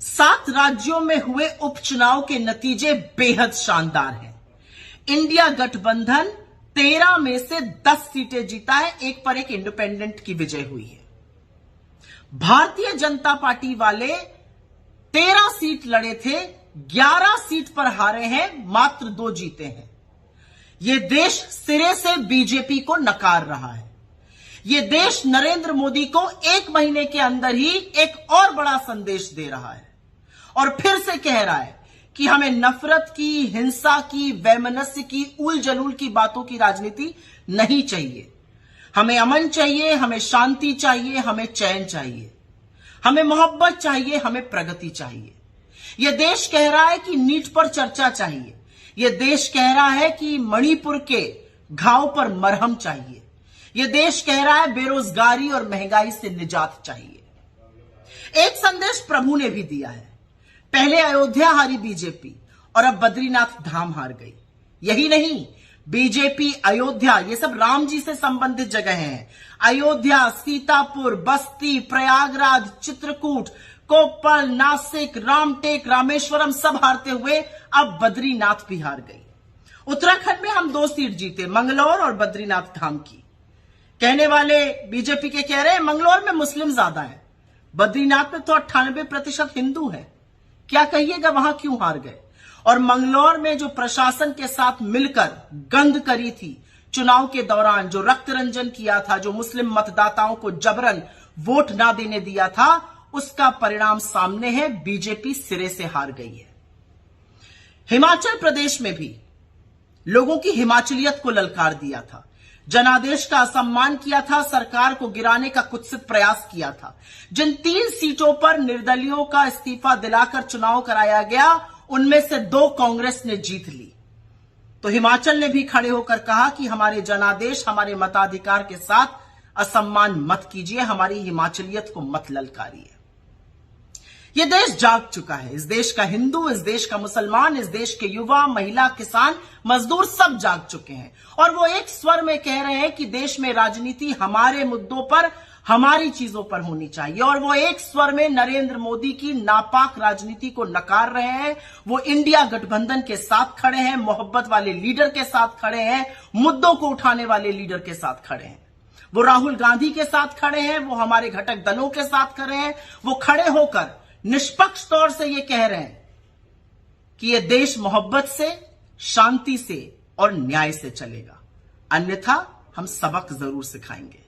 7 राज्यों में हुए उपचुनाव के नतीजे बेहद शानदार हैं। इंडिया गठबंधन 13 में से 10 सीटें जीता है, एक पर एक इंडिपेंडेंट की विजय हुई है। भारतीय जनता पार्टी वाले 13 सीट लड़े थे, 11 सीट पर हारे हैं, मात्र 2 जीते हैं। यह देश सिरे से बीजेपी को नकार रहा है। यह देश नरेंद्र मोदी को 1 महीने के अंदर ही एक और बड़ा संदेश दे रहा है और फिर से कह रहा है कि हमें नफरत की, हिंसा की, वैमनस्य की, उल जलूल की बातों की राजनीति नहीं चाहिए। हमें अमन चाहिए, हमें शांति चाहिए, हमें चैन चाहिए, हमें मोहब्बत चाहिए, हमें प्रगति चाहिए। यह देश कह रहा है कि नीट पर चर्चा चाहिए। यह देश कह रहा है कि मणिपुर के घाव पर मरहम चाहिए। यह देश कह रहा है बेरोजगारी और महंगाई से निजात चाहिए। एक संदेश प्रभु ने भी दिया है। पहले अयोध्या हारी बीजेपी और अब बद्रीनाथ धाम हार गई। यही नहीं, बीजेपी अयोध्या, ये सब राम जी से संबंधित जगह हैं। अयोध्या, सीतापुर, बस्ती, प्रयागराज, चित्रकूट, कोप्पल, नासिक, रामटेक, रामेश्वरम सब हारते हुए अब बद्रीनाथ भी हार गई। उत्तराखंड में हम 2 सीट जीते, मंगलौर और बद्रीनाथ धाम की। कहने वाले बीजेपी के कह रहे हैं मंगलौर में मुस्लिम ज्यादा है, बद्रीनाथ में तो 98% हिंदू है। क्या कहिएगा, वहां क्यों हार गए? और मंगलौर में जो प्रशासन के साथ मिलकर गंद करी थी चुनाव के दौरान, जो रक्त रंजन किया था, जो मुस्लिम मतदाताओं को जबरन वोट ना देने दिया था, उसका परिणाम सामने है। बीजेपी सिरे से हार गई है। हिमाचल प्रदेश में भी लोगों की हिमाचलियत को ललकार दिया था, जनादेश का असम्मान किया था, सरकार को गिराने का कुत्सित प्रयास किया था। जिन 3 सीटों पर निर्दलियों का इस्तीफा दिलाकर चुनाव कराया गया, उनमें से 2 कांग्रेस ने जीत ली। तो हिमाचल ने भी खड़े होकर कहा कि हमारे जनादेश, हमारे मताधिकार के साथ असम्मान मत कीजिए, हमारी हिमाचलियत को मत ललकारिए। यह देश जाग चुका है। इस देश का हिंदू, इस देश का मुसलमान, इस देश के युवा, महिला, किसान, मजदूर सब जाग चुके हैं और वो एक स्वर में कह रहे हैं कि देश में राजनीति हमारे मुद्दों पर, हमारी चीजों पर होनी चाहिए। और वो एक स्वर में नरेंद्र मोदी की नापाक राजनीति को नकार रहे हैं। वो इंडिया गठबंधन के साथ खड़े हैं, मोहब्बत वाले लीडर के साथ खड़े हैं, मुद्दों को उठाने वाले लीडर के साथ खड़े हैं। वो राहुल गांधी के साथ खड़े हैं, वो हमारे घटक दलों के साथ खड़े हैं। वो खड़े होकर निष्पक्ष तौर से ये कह रहे हैं कि ये देश मोहब्बत से, शांति से और न्याय से चलेगा, अन्यथा हम सबक जरूर सिखाएंगे।